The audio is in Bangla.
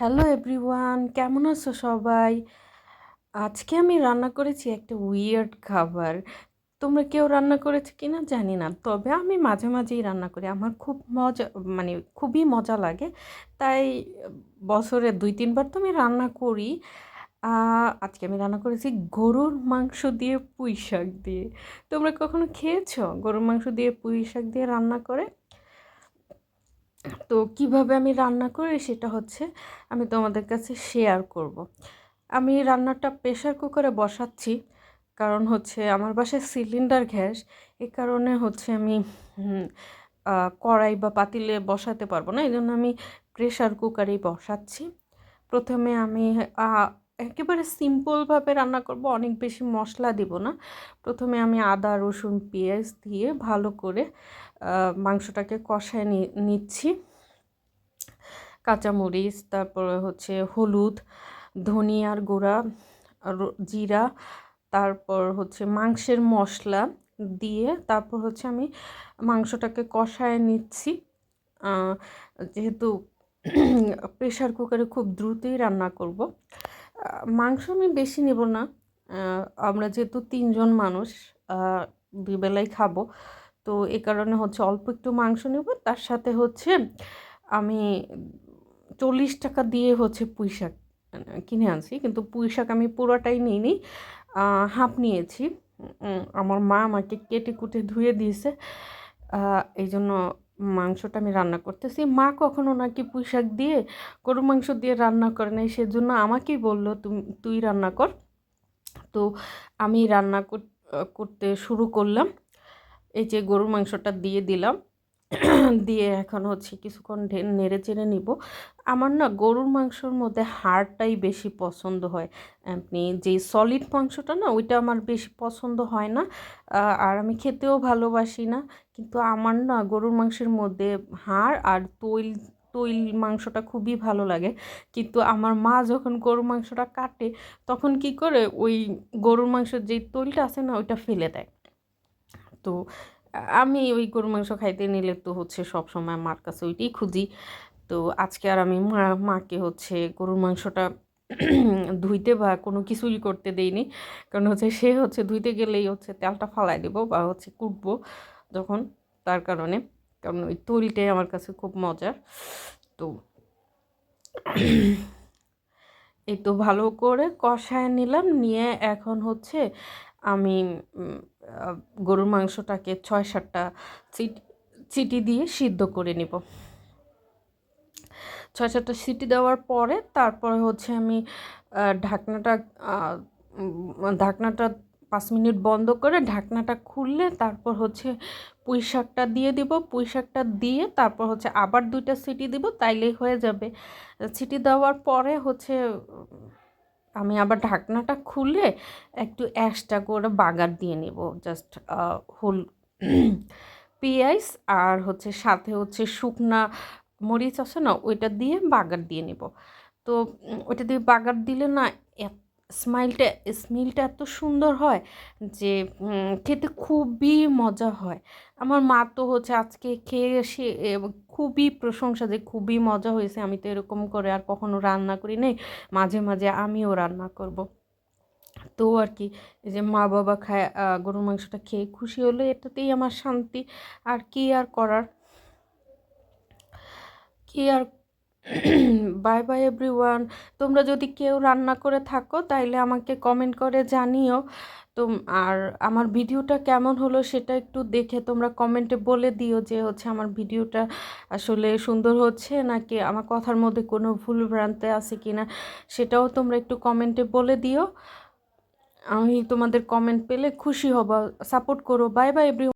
হ্যালো এভরিওয়ান, কেমন আছো সবাই? আজকে আমি রান্না করেছি একটা উইয়ার্ড খাবার। তোমরা কেউ রান্না করেছে কিনা জানি না, তবে আমি মাঝে মাঝেই রান্না করি। আমার খুব মজা, মানে খুবই মজা লাগে। তাই বছরে 2-3 বার তো আমি রান্না করি। আজকে আমি রান্না করেছি গরুর মাংস দিয়ে পুঁই শাক দিয়ে। তোমরা কখনো খেয়েছো গরুর মাংস দিয়ে পুঁই শাক দিয়ে রান্না করে? তো কিভাবে আমি রান্না করি সেটা হচ্ছে আমি তোমাদের কাছে শেয়ার করব। আমি রান্নাটা প্রেশার কুকারে বসাচ্ছি, কারণ হচ্ছে আমার বাসায় সিলিন্ডার গ্যাস। এই কারণে হচ্ছে আমি কড়াই বা পাতিলে বসাতে পারবো না, এই জন্য আমি প্রেশার কুকারেই বসাচ্ছি। প্রথমে আমি একেবারে সিম্পলভাবে রান্না করব, অনেক বেশি মশলা দিব না। প্রথমে আমি আদা রসুন পেঁয়াজ দিয়ে ভালো করে মাংসটাকে কষায় নিচ্ছি। কাঁচামরিচ, তারপরে হচ্ছে হলুদ, ধনিয়ার গুঁড়া, জিরা, তারপর হচ্ছে মাংসের মশলা দিয়ে তারপর হচ্ছে আমি মাংসটাকে কষায় নিচ্ছি। যেহেতু প্রেশার কুকারে খুব দ্রুতই রান্না করব, মাংস আমি বেশি নেব না। আমরা যেহেতু 3জন মানুষ, 2 বেলাই খাবো, তো এ কারণে হচ্ছে অল্প একটু মাংস নেব। তার সাথে হচ্ছে আমি 40 টাকা দিয়ে হচ্ছে পুঁই শাক কিনে আনছি, কিন্তু পুঁই শাক আমি পুরোটাই নিইনি, হাফ নিয়েছি। আমার মা আমাকে কেটে কুটে ধুয়ে দিয়েছে, এই জন্য মাংসটা আমি রান্না করতেছি। মা কখনো নাকি পুঁই শাক দিয়ে গরু মাংস দিয়ে রান্না করে নাই, সেজন্য আমাকেই বললো তুই রান্না কর। তো আমি রান্না করতে শুরু করলাম। এই যে গরুর মাংসটা দিয়ে দিলাম, দিয়ে এখন হচ্ছে কিছুক্ষণ নেড়ে চেড়ে নিব। আমার না গরুর মাংসর মধ্যে হাড়টাই বেশি পছন্দ হয়। আপনি যে সলিড মাংসটা না, ওইটা আমার বেশি পছন্দ হয় না, আর আমি খেতেও ভালোবাসি না। কিন্তু আমার না গরুর মাংসের মধ্যে হাড় আর তৈল তৈল মাংসটা খুবই ভালো লাগে। কিন্তু আমার মা যখন গরুর মাংসটা কাটে, তখন কি করে ওই গরুর মাংসের যে তৈলটা আছে না, ওইটা ফেলে দেয়। তো আমি ওই গরুর মাংস খাইতে নিলে তো হচ্ছে সব সময় মার কাছে ওইটাই খুঁজি। তো আজকে আর আমি মাকে হচ্ছে গরুর মাংসটা ধুইতে বা কোনো কিছুই করতে দেইনি, কারণ হচ্ছে সে হচ্ছে ধুইতে গেলেই হচ্ছে তেলটা ফালাই দেবো বা হচ্ছে কুটবো যখন, তার কারণে, কারণ ওই তৈলটাই আমার কাছে খুব মজার। তো এই তো ভালো করে কষায় নিলাম, নিয়ে এখন হচ্ছে আমি গরুর মাংসটাকে 6-7টা চিটি দিয়ে সিদ্ধ করে নিব। 6-7টা সিটি দেওয়ার পরে তারপরে হচ্ছে আমি ঢাকনাটা ঢাকনাটা 5 মিনিট বন্ধ করে ঢাকনাটা খুললে তারপর হচ্ছে পুঁই শাকটা দিয়ে দিব। পুঁই শাকটা দিয়ে তারপর হচ্ছে আবার 2টা সিটি দিব, তাইলেই হয়ে যাবে। সিটি দেওয়ার পরে হচ্ছে আমি আবার ঢাকনাটা খুলে একটু এক্সট্রা করে বাগার দিয়ে নেব, জাস্ট হোল পেঁয়াজ আর হচ্ছে সাথে হচ্ছে শুকনা মরিচ আছে না, ওইটা দিয়ে বাগার দিয়ে নেব। তো ওইটা দিয়ে বাগার দিলে না স্মাইলটা স্মেলটা এত সুন্দর হয় যে খেতে খুবই মজা হয়। আমার মা তো হচ্ছে আজকে খেয়ে এসে খুবই প্রশংসা যে খুবই মজা হয়েছে, আমি তো এরকম করে আর কখনো রান্না করি নাই, মাঝে মাঝে আমিও রান্না করব। তো আর কি, এই যে মা বাবা খায় গরুর মাংসটা খেয়ে খুশি হলো, এটাতেই আমার শান্তি। আর কি আর করার, কি আর বাই বাই এভরিওয়ান। তোমরা যদি কেউ রান্না করে থাকো তাইলে আমাকে কমেন্ট করে জানিও। তো আর আমার ভিডিওটা কেমন হলো সেটা একটু দেখে তোমরা কমেন্টে বলে দিও যে হচ্ছে আমার ভিডিওটা আসলে সুন্দর হচ্ছে নাকি আমার কথার মধ্যে কোনো ভুল ভ্রান্তি আছে কিনা, সেটাও তোমরা একটু কমেন্টে বলে দিও। আমি তোমাদের কমেন্ট পেলে খুশি হব। সাপোর্ট করো। Bye bye everyone.